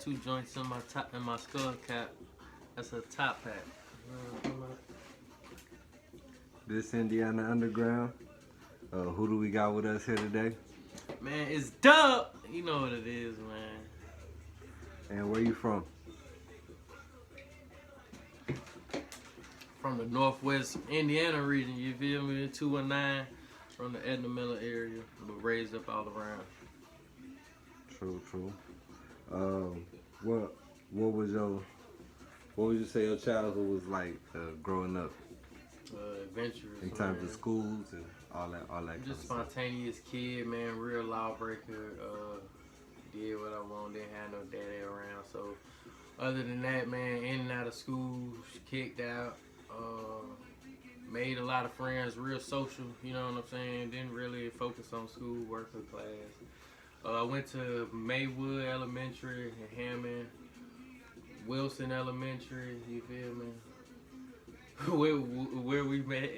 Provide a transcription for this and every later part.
2 joints in my skull cap. That's a top hat. This Indiana Underground. Who do we got with us here today? Man, it's Dub. You know what it is, man. And where you from? From the Northwest Indiana region, you feel me? 219 from the Edna Miller area, but raised up all around. True. What would you say your childhood was like growing up Adventurous. in terms man. of schools and all that kind of Just stuff? spontaneous kid, man. Real lawbreaker. Did what I wanted. Didn't have no daddy around. So, other than that, man, in and out of school, kicked out. Made a lot of friends. Real social. You know what I'm saying? Didn't really focus on school, work, or class. I went to Maywood Elementary in Hammond, Wilson Elementary. You feel me? where we met.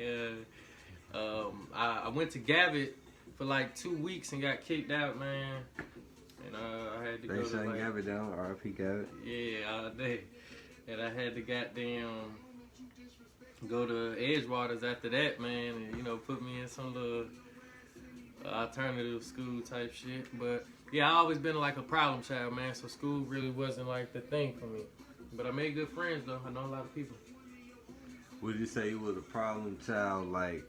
I went to Gavitt for like 2 weeks and got kicked out, man. And I had to They go to shutting like, Gavitt down. R.I.P. Gavitt. yeah, all day. And I had to goddamn go to Edgewaters after that, man, and put me in some little alternative school type shit. But yeah, I always been like a problem child, man. So school really wasn't like the thing for me. But I made good friends though. I know a lot of people. Would you say you was a problem child, like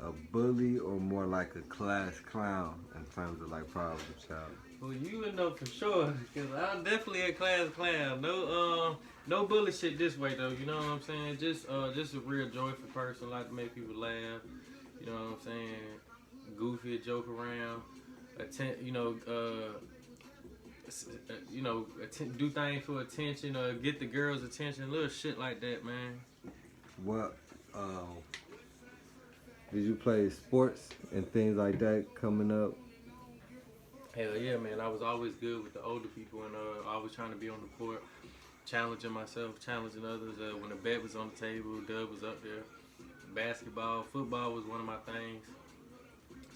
a bully, or more like a class clown in terms of like problem child? Well, you would know for sure, because I'm definitely a class clown. No bully shit this way though. You know what I'm saying? Just a real joyful person, like to make people laugh. You know what I'm saying? Goofy, joke around, do things for attention, get the girls' attention, little shit like that, man. What did you play sports and things like that coming up? Hell yeah, man. I was always good with the older people and always trying to be on the court, challenging myself, challenging others. When the bet was on the table, Dub was up there. Basketball, football was one of my things.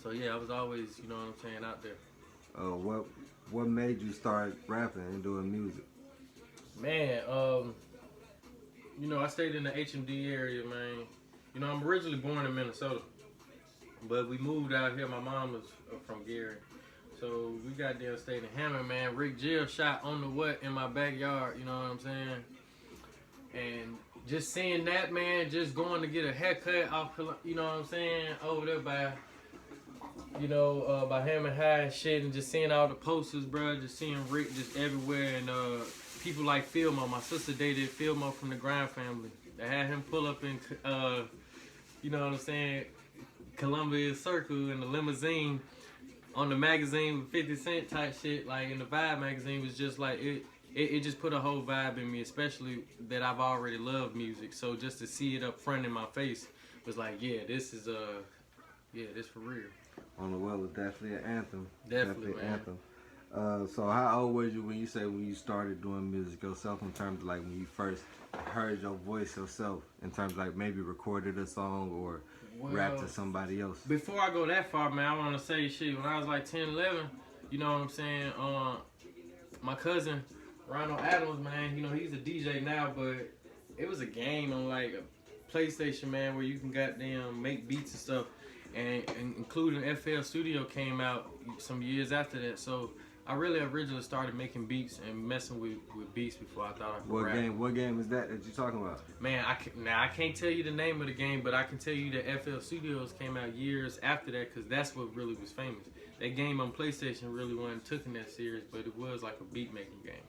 So yeah, I was always, you know what I'm saying, out there. What made you start rapping and doing music? Man, I stayed in the HMD area, man. I'm originally born in Minnesota, but we moved out here. My mom was from Gary. So we got there, stayed in Hammond, man. Rick Jill shot on the what in my backyard, you know what I'm saying? And just seeing that, man, just going to get a haircut off, you know what I'm saying, over there by Hammond High and shit, and just seeing all the posters, bro, just seeing Rick just everywhere, and people like Fillmore. My sister dated Fillmore from the Grind family. They had him pull up in, you know what I'm saying, Columbia Circle in the limousine on the magazine with 50 Cent type shit, like in the Vibe magazine, was just like, it just put a whole vibe in me, especially that I've already loved music. So just to see it up front in my face was like, yeah, this is this for real. On the Well is definitely an anthem. Definitely an anthem. So how old were you when you started doing music yourself, in terms of like when you first heard your voice yourself, in terms of like maybe recorded a song or rap to somebody else? Before I go that far, man, I want to say shit. When I was like 10, 11, you know what I'm saying? My cousin, Ronald Adams, man, he's a DJ now, but it was a game on like a PlayStation, man, where you can goddamn make beats and stuff. And including FL Studio came out some years after that. So I really originally started making beats and messing with beats before I thought I could rap. What game is that you talking about? Man, I can't tell you the name of the game, but I can tell you that FL Studios came out years after that, because that's what really was famous. That game on PlayStation really wasn't taken that serious, but it was like a beat making game.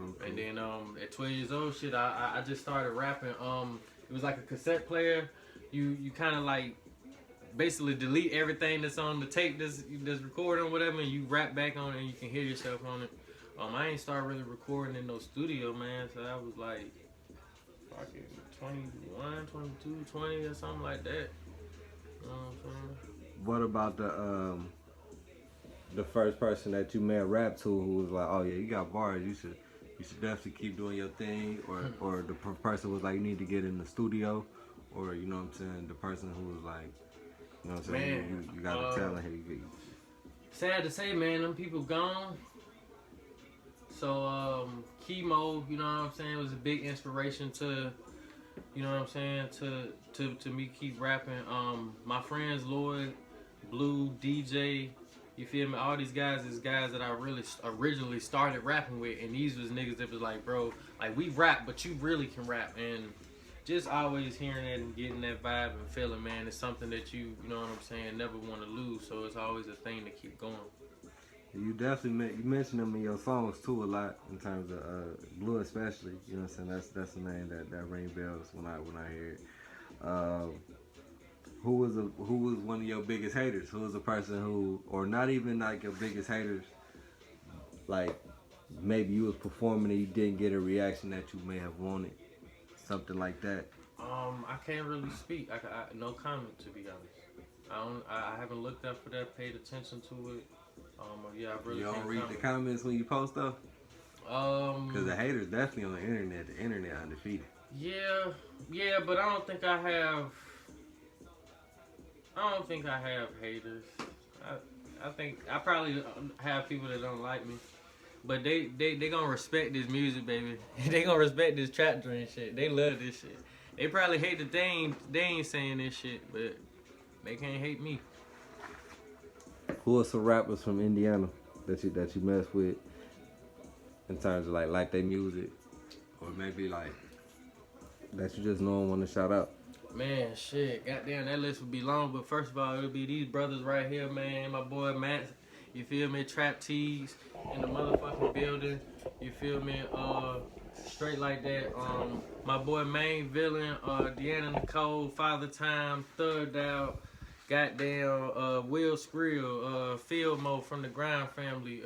Okay. And then at 12 years old, shit, I just started rapping. It was like a cassette player. You kind of like basically delete everything that's on the tape that's recording or whatever, and you rap back on it and you can hear yourself on it. I ain't started really recording in no studio, man, so I was like fucking 21, 22, 20 or something like that. You know what I'm saying? What about the first person that you met rap to who was like, oh yeah, you got bars, you should definitely keep doing your thing, or the person was like, you need to get in the studio, or you know what I'm saying, the person who was like, you know what I'm saying, man, you got a talent here. Sad to say, man, them people gone. So Chemo, you know what I'm saying, was a big inspiration to, you know what I'm saying, to me keep rapping. My friends Lloyd, Blue, DJ, you feel me? All these guys is guys that I really originally started rapping with, and these was niggas that was like, bro, like we rap, but you really can rap, and just always hearing that and getting that vibe and feeling, man, it's something that you know what I'm saying, never want to lose. So it's always a thing to keep going. You definitely you mention them in your songs too a lot in terms of Blue especially. You know what I'm saying? That's the name that ring bells when I hear it. Uh, who was one of your biggest haters? Who was a person who, or not even like your biggest haters, like maybe you was performing and you didn't get a reaction that you may have wanted, something like that. I can't really speak. No comment, to be honest. I haven't looked up for that, paid attention to it. Yeah, I really You can't don't read comment. the comments when you post stuff? Because the haters definitely on the internet. The internet undefeated. Yeah, but I don't think I have. I don't think I have haters. I think I probably have people that don't like me, but they gonna respect this music, baby. They gonna respect this trap dream shit. They love this shit. They probably hate that they ain't saying this shit, but they can't hate me. Who are some rappers from Indiana that you mess with in terms of like their music, or maybe like that you just know and want to shout out? Man, shit, goddamn, that list would be long. But first of all, it'll be these brothers right here, man. My boy Matt, you feel me? Trap Tees in the motherfucking building. You feel me? Straight like that. My boy Main Villain, Deanna Nicole, Father Time, Thugged Out, goddamn, Will Skrill, Field Mo from the Grind family.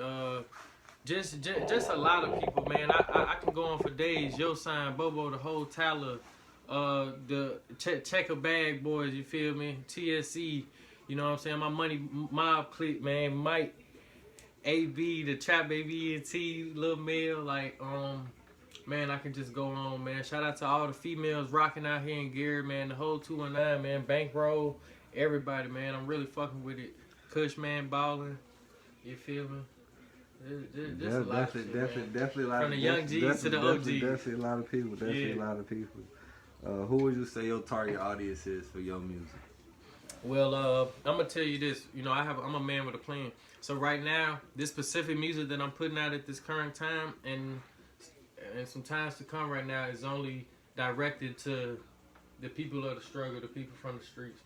Just a lot of people, man. I can go on for days. Yo Sign, Bobo, the whole Tyler. The Checker Bag Boys, you feel me? TSC, you know what I'm saying? My money, Mob Clique, man. Mike, AB, the Trap Baby and T, Lil Mel, like, man, I can just go on, man. Shout out to all the females rocking out here in Gary, man. The whole 219, man. Bankroll, everybody, man. I'm really fucking with it. Kush, man, balling. You feel me? Just a lot of shit, definitely a lot. From the young G's to the OGs. Definitely a lot of people. Definitely a lot of people. Who would you say your target audience is for your music? Well, I'm gonna tell you this. You know, I'm a man with a plan. So right now, this specific music that I'm putting out at this current time, and some times to come right now, is only directed to the people of the struggle, the people from the streets.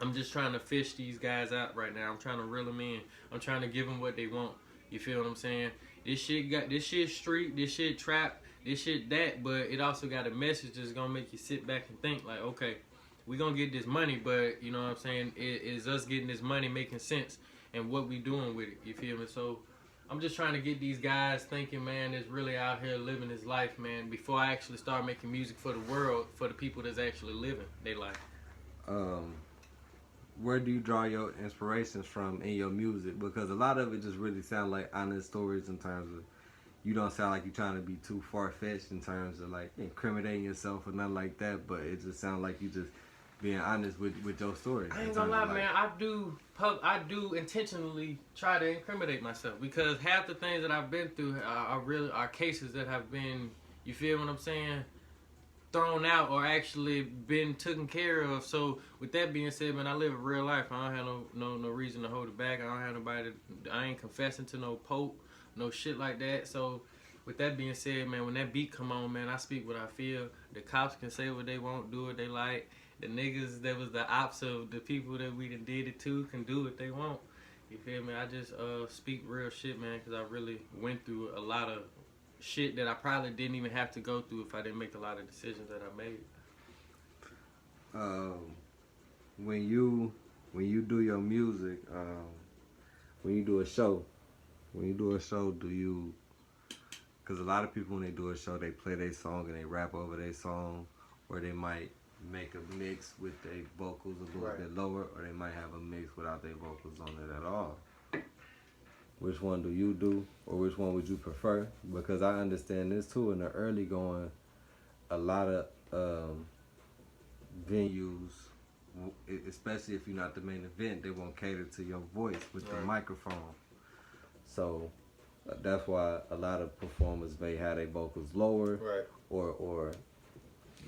I'm just trying to fish these guys out right now. I'm trying to reel them in. I'm trying to give them what they want. You feel what I'm saying? This shit street, this shit trap, this shit that, but it also got a message that's gonna make you sit back and think like, okay, we gonna get this money, but you know what I'm saying? It is us getting this money making sense and what we doing with it. You feel me? So I'm just trying to get these guys thinking, man, that's really out here living his life, man, before I actually start making music for the world, for the people that's actually living their life. Where do you draw your inspirations from in your music? Because a lot of it just really sound like honest stories in terms of, you don't sound like you're trying to be too far-fetched in terms of like incriminating yourself or nothing like that, but it just sounds like you just being honest with your story. I ain't gonna lie, man. I do intentionally try to incriminate myself, because half the things that I've been through are cases that have been, you feel what I'm saying, thrown out or actually been taken care of. So with that being said, man, I live a real life. I don't have no reason to hold it back. I don't have nobody. I ain't confessing to no pope, no shit like that. So with that being said, man, when that beat come on, man, I speak what I feel. The cops can say what they want, do what they like. The niggas that was the ops of the people that we done did it to can do what they want. You feel me? I just speak real shit, man, because I really went through a lot of shit that I probably didn't even have to go through if I didn't make a lot of decisions that I made. When you do your music, when you do a show, do you? Because a lot of people when they do a show, they play their song and they rap over their song, or they might make a mix with their vocals a little bit lower, or they might have a mix without their vocals on it at all. Which one do you do, or which one would you prefer? Because I understand this too. In the early going, a lot of venues, especially if you're not the main event, they won't cater to your voice with the microphone. So that's why a lot of performers may have their vocals lower, Right. or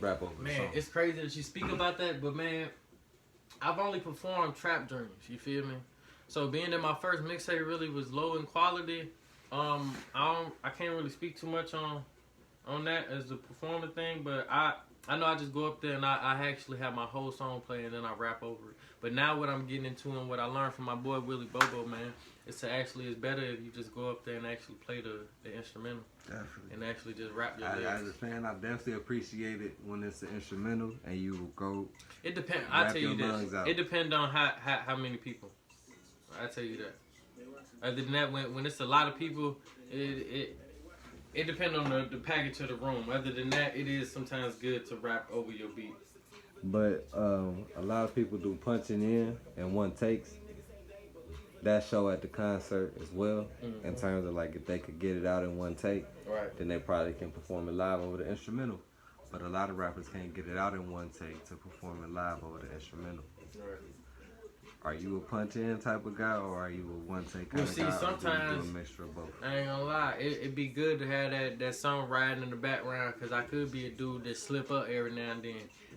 rap over the Man, song. it's crazy that you speak about that, but man, I've only performed Trap Dreams, you feel me? So being that my first mixtape really was low in quality, I can't really speak too much on that as the performing thing, but I know I just go up there and I actually have my whole song play and then I rap over it. But now what I'm getting into and what I learned from my boy Willie Bobo, man, is to actually, it's better if you just go up there and actually play the instrumental. Definitely. And actually just rap your As lyrics. a fan, I definitely appreciate it when it's an instrumental and you will go. It depends. I Rap tell you your lungs this. out. It depends on how many people. I tell you that. Other than that, when it's a lot of people, it depends on the package of the room. Other than that, it is sometimes good to rap over your beat. But a lot of people do punching in one takes. That show at the concert as well. Mm-hmm. In terms of like if they could get it out in one take, Right. then they probably can perform it live over the instrumental. But a lot of rappers can't get it out in one take to perform it live over the instrumental. Right. Are you a punch in type of guy, or are you a one take kind Well, of see, guy? Or do you sometimes- do a mixture of both? I ain't gonna lie, it'd be good to have that song riding in the background, because I could be a dude that slip up every now and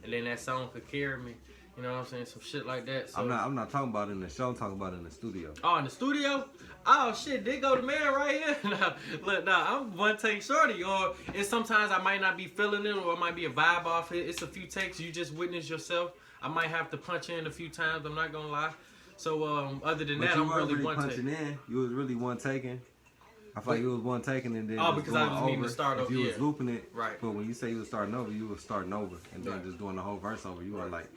then that song could carry me. You know what I'm saying? Some shit like that. So, I'm not talking about in the show. I'm talking about in the studio. Oh, in the studio? Oh shit, there go the man right here. Look, I'm one take shorty. Or it's sometimes I might not be feeling it, or it might be a vibe off it. It's a few takes you just witness yourself. I might have to punch in a few times. I'm not gonna lie. So other than But that, you I'm weren't really really one punching take. in. You was really one taking. I feel like you was one taking and then Oh, just because going I was needing over. to start If over, you was yeah. looping it, Right. But when you say you was starting over, you was starting over and then Right. just doing the whole verse over. You were like,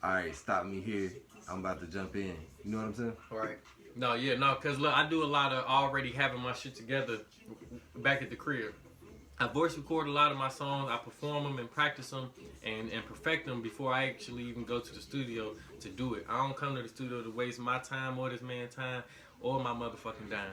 all right, stop me here. I'm about to jump in. You know what I'm saying? Right. No, because look, I do a lot of already having my shit together back at the crib. I voice record a lot of my songs. I perform them and practice them and perfect them before I actually even go to the studio to do it. I don't come to the studio to waste my time or this man's time or my motherfucking dime.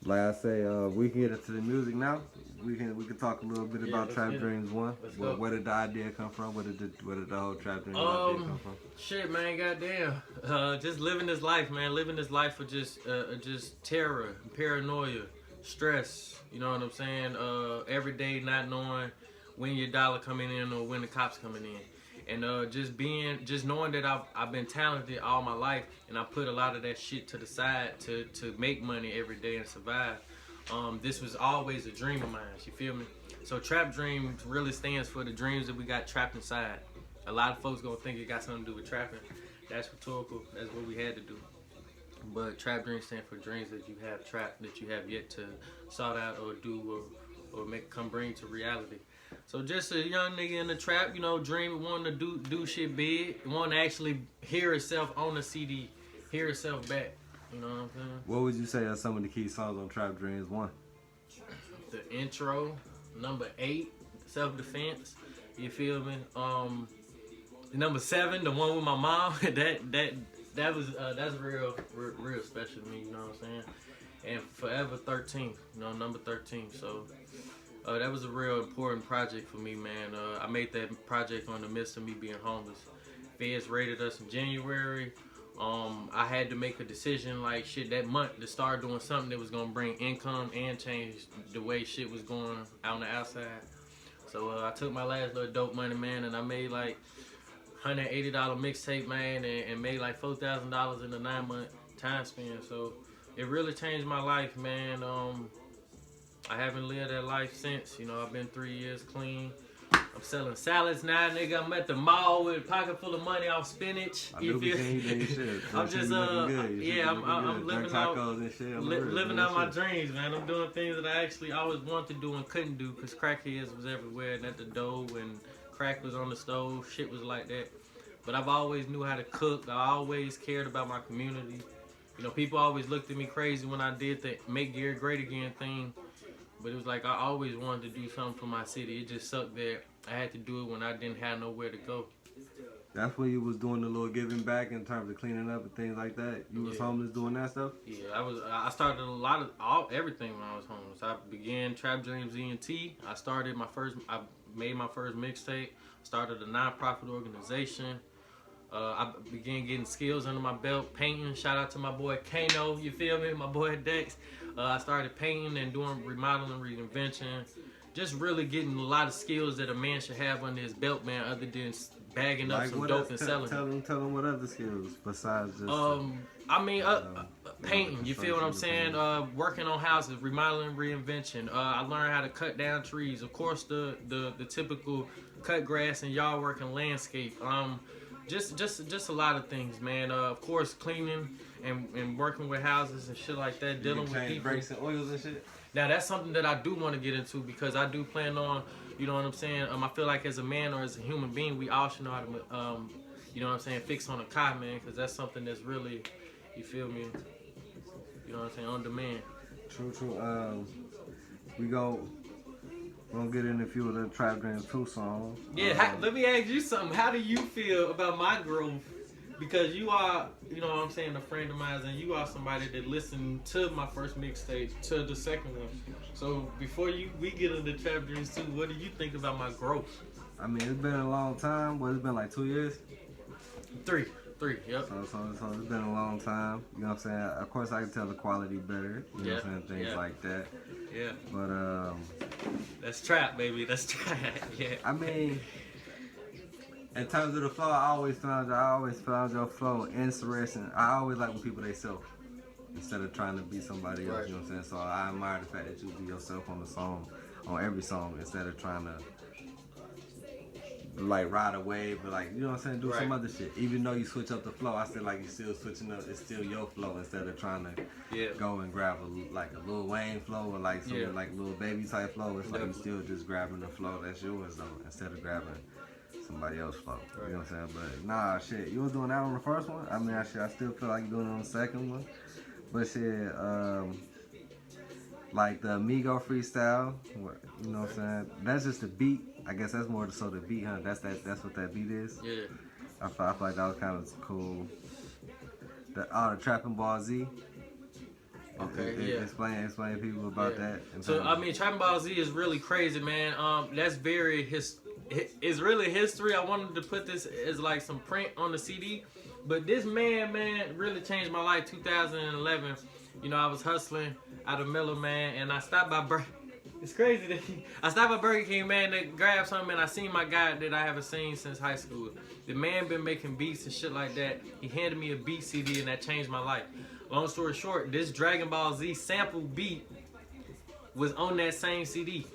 Like I say, we can get into the music now. We can talk a little bit Yeah, about let's Trap get it. Dreams 1. Let's go. Where did the idea come from? Where did the whole Trap Dreams idea come from? Shit, man, goddamn. Just living this life, man. Living this life for just terror, paranoia, stress. You know what I'm saying? Every day not knowing when your dollar coming in or when the cops coming in. And just knowing that I've been talented all my life, and I put a lot of that shit to the side to make money every day and survive. This was always a dream of mine. You feel me? So Trap Dreams really stands for the dreams that we got trapped inside. A lot of folks gonna think it got something to do with trapping. That's rhetorical. That's what we had to do. But Trap Dreams stand for dreams that you have trapped, that you have yet to sort out or do or bring to reality. So just a young nigga in the trap, you know, dream, wanting to do shit big, wanting to actually hear itself on the CD, hear itself back. You know what I'm saying? What would you say are some of the key songs on Trap Dreams 1? The intro, number 8, Self Defense. You feel me? Number 7, the one with my mom. that was that's real special to me. You know what I'm saying? And Forever 13. You know, number 13. So. That was a real important project for me, man. I made that project on the midst of me being homeless. Feds raided us in January. I had to make a decision like shit that month to start doing something that was gonna bring income and change the way shit was going out on the outside. So I took my last little dope money, man, and I made like $180 mixtape, man, and made like $4,000 in the 9-month time span. So it really changed my life, man. I haven't lived that life since. You know, I've been 3 years clean. I'm selling salads now, nigga. I'm at the mall with a pocket full of money off spinach. I knew we seen you doing shit. I'm just I'm living out and shit. living out my dreams, man. I'm doing things that I actually always wanted to do and couldn't do because crackheads was everywhere and at the door and crack was on the stove. Shit was like that. But I've always knew how to cook. I always cared about my community. You know, people always looked at me crazy when I did the Make Gary Great Again thing. But it was like I always wanted to do something for my city. It just sucked that I had to do it when I didn't have nowhere to go. That's when you was doing the little giving back in terms of cleaning up and things like that. You was homeless doing that stuff? Yeah, I started a lot of everything when I was homeless. I began Trap Dreams ENT. I made my first mixtape. Started a non-profit organization. I began getting skills under my belt, painting. Shout out to my boy Kano, you feel me? My boy Dex. I started painting and doing remodeling, reinvention. Just really getting a lot of skills that a man should have under his belt, man, other than bagging up some dope and selling. Tell them what other skills besides just. I mean, painting. You feel what I'm saying? Working on houses, remodeling, reinvention. I learned how to cut down trees. Of course, the typical cut grass and yard work and landscape. Just a lot of things, man. Of course, cleaning and working with houses and shit like that. Dealing with people. Brakes and oils and shit. Now that's something that I do want to get into because I do plan on, you know what I'm saying. I feel like as a man or as a human being, we all should know how to, you know what I'm saying, fix on a car, man, because that's something that's really, you feel me, you know what I'm saying, on demand. True. We gonna get in a few of the Trap Dreams 2 songs. Yeah, let me ask you something. How do you feel about my growth? Because you are, you know what I'm saying, a friend of mine, and you are somebody that listened to my first mixtape, to the second one. So before we get into Trap Dreams 2, what do you think about my growth? I mean, it's been a long time. It's been like 2 years? Three, yep. So it's been a long time. You know what I'm saying? Of course, I can tell the quality better. You know what I'm saying? Things like that. Yeah. But, that's trap, baby. That's trap. Yeah. I mean, in terms of the flow, I always found your flow interesting. I always like when people they self instead of trying to be somebody else. Right. You know what I'm saying? So I admire the fact that you be yourself on the song, on every song, instead of trying to like ride a wave, but like, you know what I'm saying, do some other shit. Even though you switch up the flow, I still like you still switching up. It's still your flow instead of trying to go and grab a Lil Wayne flow or like something like Lil Baby type flow. It's like you still just grabbing the flow that's yours though, instead of grabbing somebody else's flow. You know what I'm saying? But nah, shit, you was doing that on the first one. I mean, I still feel like you're doing it on the second one. But shit, like the Amigo freestyle, you know what I'm saying? That's just the beat. I guess that's more so the beat, huh? That's what that beat is. Yeah. I feel like that was kind of cool. The Trapping Ball Z. Okay. Explain people about that. So I mean, Trapping Ball Z is really crazy, man. That's very it's really history. I wanted to put this as like some print on the CD, but this man, really changed my life. 2011. You know, I was hustling out of Miller, man, and I stopped by It's crazy that I stopped by Burger King, man, to grab something, and I seen my guy that I haven't seen since high school. The man been making beats and shit like that. He handed me a beat CD, and that changed my life. Long story short, this Dragon Ball Z sample beat was on that same CD.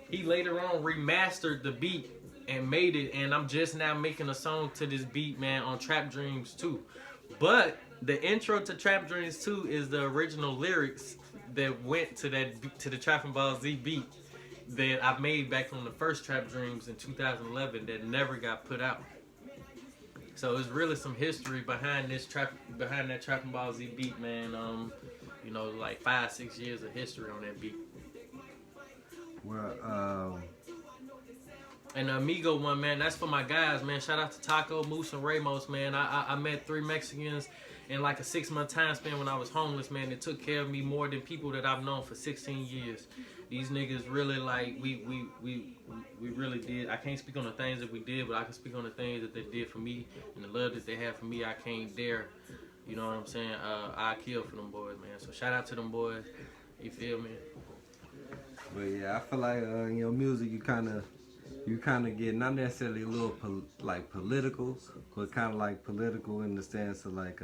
He later on remastered the beat and made it, and I'm just now making a song to this beat, man, on Trap Dreams 2. But the intro to Trap Dreams 2 is the original lyrics that went to the Trapping Ball Z beat that I made back on the first Trap Dreams in 2011 that never got put out. So it's really some history behind that Trapping Ball Z beat, man. You know, like 5-6 years of history on that beat. Well, and the Amigo one, man, that's for my guys, man. Shout out to Taco, Moose, and Ramos, man. I met 3 Mexicans in like a 6-month time span when I was homeless, man. They took care of me more than people that I've known for 16 years. These niggas really, like, we really did. I can't speak on the things that we did, but I can speak on the things that they did for me and the love that they had for me. I can't dare, you know what I'm saying? I kill for them boys, man. So shout out to them boys. You feel me? But yeah, I feel like in your music, you kind of get not necessarily a little political, but kind of like political in the stance of like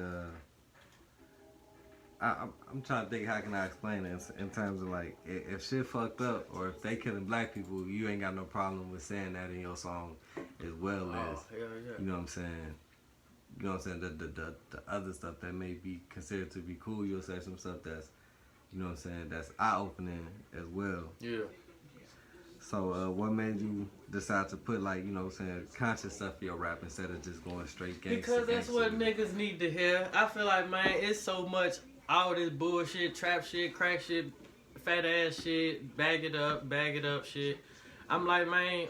I'm trying to think how can I explain it in terms of like if shit fucked up or if they killing black people, you ain't got no problem with saying that in your song as well as you know what I'm saying. You know what I'm saying? The other stuff that may be considered to be cool, you'll say some stuff that's, you know what I'm saying, that's eye-opening as well. Yeah. So what made you decide to put like, you know what I'm saying, conscious stuff in your rap instead of just going straight gangster? Because that's what niggas need to hear. I feel like, man, it's so much all this bullshit, trap shit, crack shit, fat ass shit, bag it up shit. I'm like, man,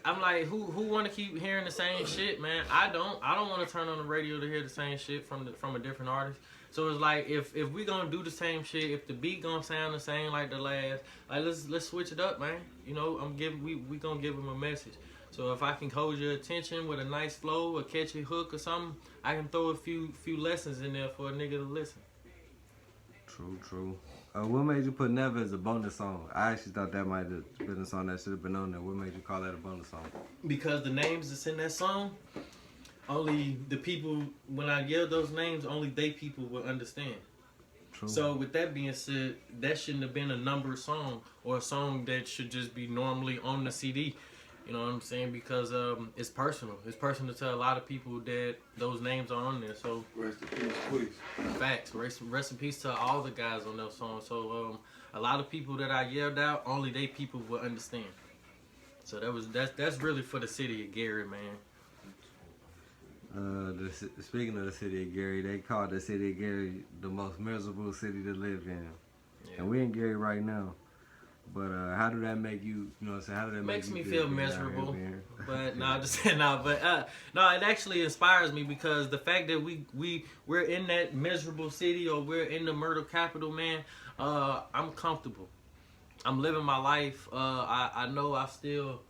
I'm like, who want to keep hearing the same shit, man? I don't want to turn on the radio to hear the same shit from a different artist. So it's like, if we gonna do the same shit, if the beat gonna sound the same like the last, like let's switch it up, man. You know, we gonna give them a message. So if I can hold your attention with a nice flow, a catchy hook or something, I can throw a few lessons in there for a nigga to listen. True. What made you put Never as a bonus song? I actually thought that might have been a song that should have been on there. What made you call that a bonus song? Because the names that's in that song, only the people, when I yell those names, only they people will understand. True. So with that being said, that shouldn't have been a numbered song or a song that should just be normally on the CD. You know what I'm saying? Because it's personal. It's personal to a lot of people that those names are on there. So Rest in peace, please. facts. Rest in peace to all the guys on those songs. So a lot of people that I yelled out, only they people will understand. So that's really for the city of Gary, man. Speaking of the city of Gary, they call the city of Gary the most miserable city to live in. Yeah. And we in Gary right now. But how do that make you, you know what I'm saying? How do that Makes me feel feel being down miserable. here? But no, just no. But no, it actually inspires me because the fact that we're in that miserable city or we're in the murder capital, man. I'm comfortable. I'm living my life. I know I still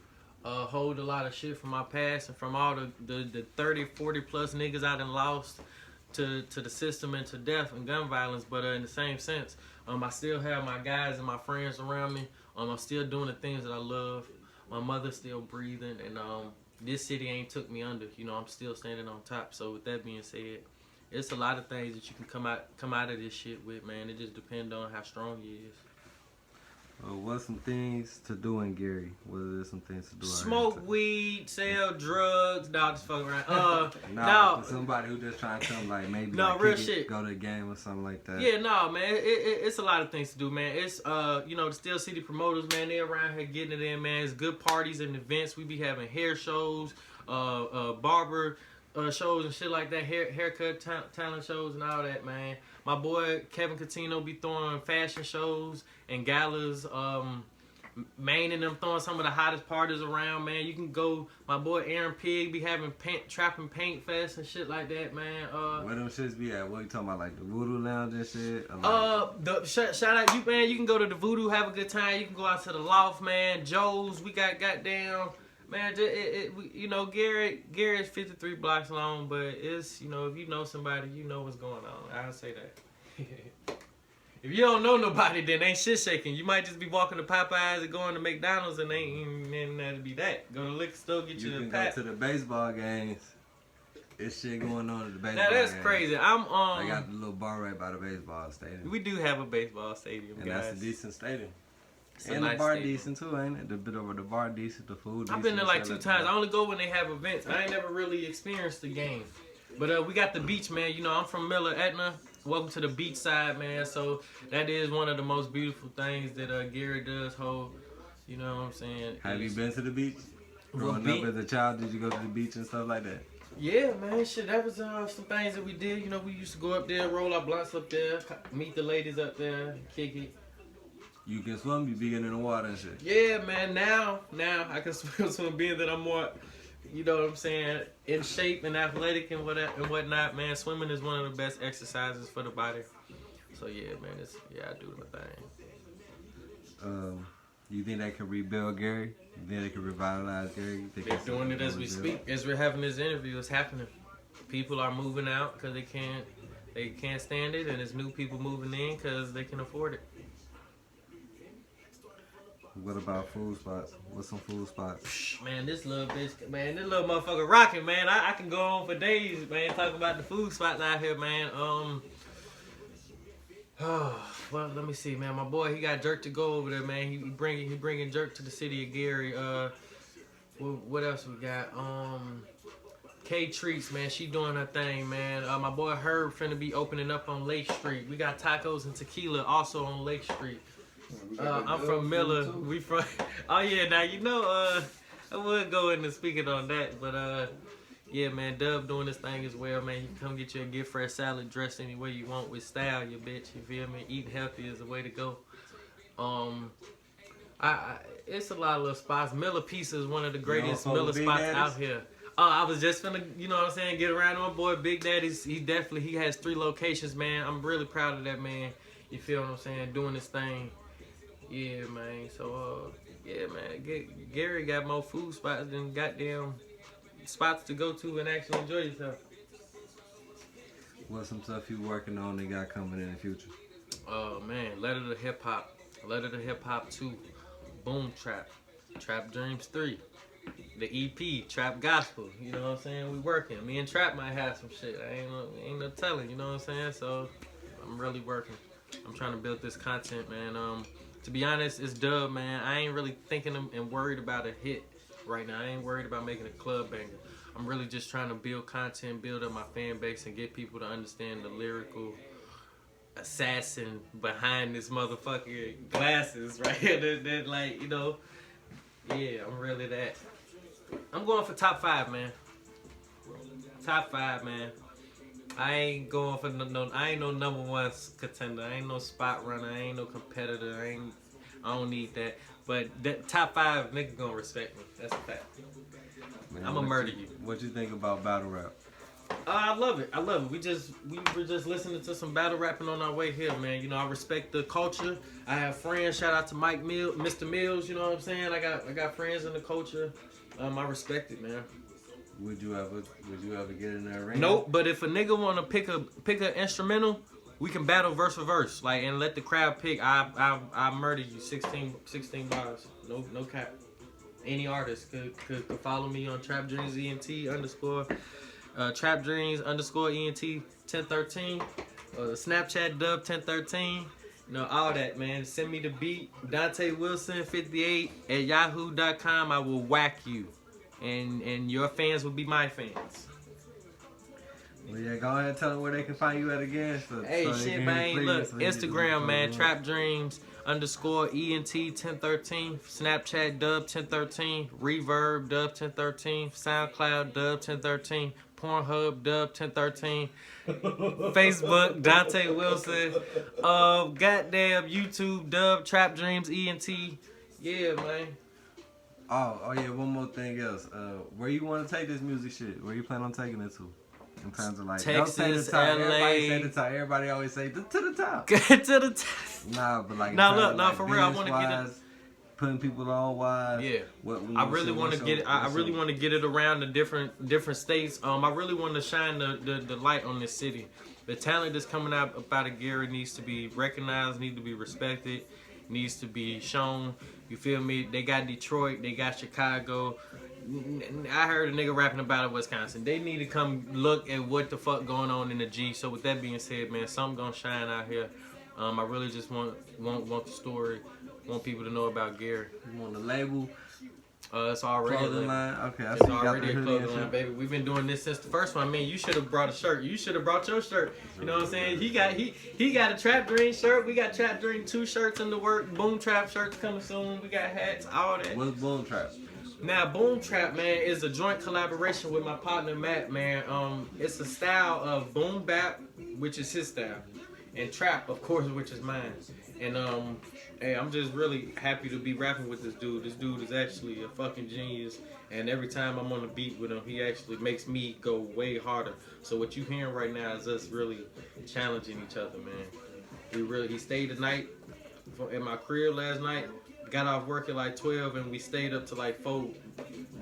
hold a lot of shit from my past and from all the 30, 40 plus niggas I done lost to the system and to death and gun violence. But in the same sense, I still have my guys and my friends around me. I'm still doing the things that I love. My mother's still breathing, and this city ain't took me under. You know, I'm still standing on top. So with that being said, it's a lot of things that you can come out of this shit with, man. It just depends on how strong you is. What's some things to do in Gary? What are some things to do? Smoke weed, sell drugs, dog, just fuck around. No, for somebody who just trying to come, like maybe No, like real kick it, shit. go to the game or something like that. Yeah, no, man. It's a lot of things to do, man. It's you know, the Steel City promoters, man. They around here getting it in, man. It's good parties and events. We be having hair shows, barber shows and shit like that. Haircut talent shows and all that, man. My boy Kevin Catino be throwing fashion shows and galas. Maine and them throwing some of the hottest parties around, man. You can go. My boy Aaron Pig be having trapping paint fest and shit like that, man. Where them shits be at? What you talking about, like the Voodoo Lounge and shit? Or like, Shout out you, man. You can go to the Voodoo, have a good time. You can go out to the Loft, man. Joe's, we got goddamn, man. You know, Gary is 53 blocks long, but it's, you know, if you know somebody, you know what's going on. I'll say that. If you don't know nobody, then ain't shit shaking. You might just be walking to Popeyes and going to McDonald's and that'll be that. Go to the liquor store, get you you the can pack. go to the baseball games. It's shit going on at the baseball Now that's games. crazy. They got the little bar right by the baseball stadium. We do have a baseball stadium, And guys. that's a decent stadium. It's a And nice the bar stadium. decent too, ain't it? The bit over the bar decent, the food decent. I've been there like shit 2 like times. that. I only go when they have events. I ain't never really experienced the game. But we got the beach, man. You know, I'm from Miller, Etna. Welcome to the beach side, man. So that is one of the most beautiful things that Gary does hold. You know what I'm saying? Have you been to the beach? Well, Growing up as a child, did you go to the beach and stuff like that? Yeah, man. Shit, that was some things that we did. You know, we used to go up there, roll our blunts up there, meet the ladies up there, kick it. You can swim, you be getting in the water and shit. Yeah, man. Now I can swim, being that I'm more, you know what I'm saying, in shape and athletic and whatnot, man. Swimming is one of the best exercises for the body. So yeah, man, I do my thing. You think they can rebuild Gary? You think they can revitalize Gary? You think They're it's doing it something as to we rebuild? speak. As we're having this interview, it's happening. People are moving out because they can't stand it, and there's new people moving in because they can afford it. What about food spots? What's some food spots? Man, this little bitch, man, this little motherfucker rocking, man. I can go on for days, man, talking about the food spots out here, man. Well, let me see, man. My boy, he got Jerk to go over there, man. He bringing Jerk to the city of Gary. What else we got? K Treats, man. She doing her thing, man. My boy Herb finna be opening up on Lake Street. We got tacos and tequila also on Lake Street. I'm from Miller. We from. Oh yeah, now you know. I would go into speaking on that, but yeah, man. Dub doing this thing as well, man. You can come get you a Get Fresh salad dressed any way you want with style, you bitch. You feel me? Eating healthy is the way to go. It's a lot of little spots. Miller Pizza is one of the greatest Miller spots out here. I was just finna, you know what I'm saying, get around to my boy Big Daddy's. He has 3 locations, man. I'm really proud of that man. You feel what I'm saying? Doing this thing. Yeah, man. So, Yeah, man. Gary got more food spots than goddamn spots to go to and actually enjoy yourself. What's some stuff you working on that got coming in the future? Oh man, Letter to Hip Hop, Letter to Hip Hop 2, Boom Trap, Trap Dreams 3, the EP, Trap Gospel. You know what I'm saying? We working. Me and Trap might have some shit. Ain't no telling. You know what I'm saying? So I'm really working. I'm trying to build this content, man. To be honest, it's dub, man. I ain't really thinking and worried about a hit right now. I ain't worried about making a club banger. I'm really just trying to build content, build up my fan base, and get people to understand the lyrical assassin behind this motherfucking glasses right here. That like, you know, yeah, I'm really that. I'm going for top 5, man. Top 5, man. I ain't going for I ain't no number 1 contender. I ain't no spot runner. I ain't no competitor. I don't need that. But that top 5 nigga gonna respect me. That's a fact. Man, I'ma murder you. What you think about battle rap? I love it. I love it. We were just listening to some battle rapping on our way here, man. You know, I respect the culture. I have friends. Shout out to Mr. Mills. You know what I'm saying? I got friends in the culture. I respect it, man. Would you ever get in there ring? Nope. But if a nigga wanna pick a instrumental, we can battle verse for verse, like, and let the crowd pick. I murder you 16 bars. No cap. Any artist could follow me on Trap Dreams ENT underscore Trap Dreams underscore ENT 1013. Snapchat Dub 1013. You know, all that, man. Send me the beat. Dante Wilson 58 at yahoo.com. I will whack you. And your fans will be my fans. Well, yeah, go ahead and tell them where they can find you at again. Hey, shit, man. Look, Instagram, man. Trap Dreams underscore ENT 1013. Snapchat Dub 1013. Reverb Dub 1013. SoundCloud Dub 1013. Pornhub Dub 1013. Facebook Dante Wilson. Goddamn YouTube Dub Trap Dreams ENT. Yeah, man. Oh yeah, one more thing else. Where you want to take this music shit? Where you plan on taking it to? In terms of like, Texas, don't say the top. LA. Everybody say the top. Everybody always say to the top. Get to the top. Nah, but like, Nah, look, like nah, for real, I want to get it. Putting people on wise. Yeah, I really want to get. I really want to get it around the different states. I really want to shine the light on this city. The talent that's coming out of Gary needs to be recognized, needs to be respected, needs to be shown. You feel me? They got Detroit, they got Chicago. I heard a nigga rapping about it, Wisconsin. They need to come look at what the fuck going on in the G. So with that being said, man, something gonna shine out here. I really just want the story. Want people to know about Gary. You want the label? It's already clothing line. Okay, I it's see you got already the a hoodie clothing line, baby. We've been doing this since the first one. I mean, you should have brought a shirt. You should have brought your shirt. You know what I'm saying? He got a Trap Dream shirt. We got Trap Dream 2 shirts in the work. Boom Trap shirts coming soon. We got hats, all that. What's Boom Trap? Now, Boom Trap, man, is a joint collaboration with my partner Matt, man. It's a style of boom bap, which is his style, and trap, of course, which is mine. And hey, I'm just really happy to be rapping with this dude. This dude is actually a fucking genius. And every time I'm on the beat with him, he actually makes me go way harder. So what you hearing right now is us really challenging each other, man. He stayed the night in my crib last night. Got off work at like 12 and we stayed up to like 4,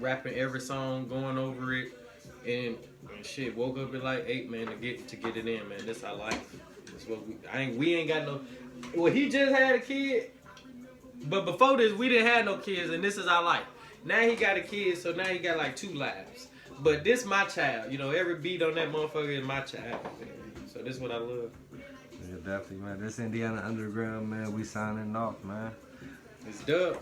rapping every song, going over it, and shit. Woke up at like 8, man, to get it in, man. This our life. That's what we ain't got no. Well, he just had a kid, but before this we didn't have no kids, and this is our life. Now he got a kid, so now he got like 2 lives. But this my child. You know, every beat on that motherfucker is my child. So this is what I love. Yeah, definitely, man. This Indiana Underground, man. We signing off, man. It's dub.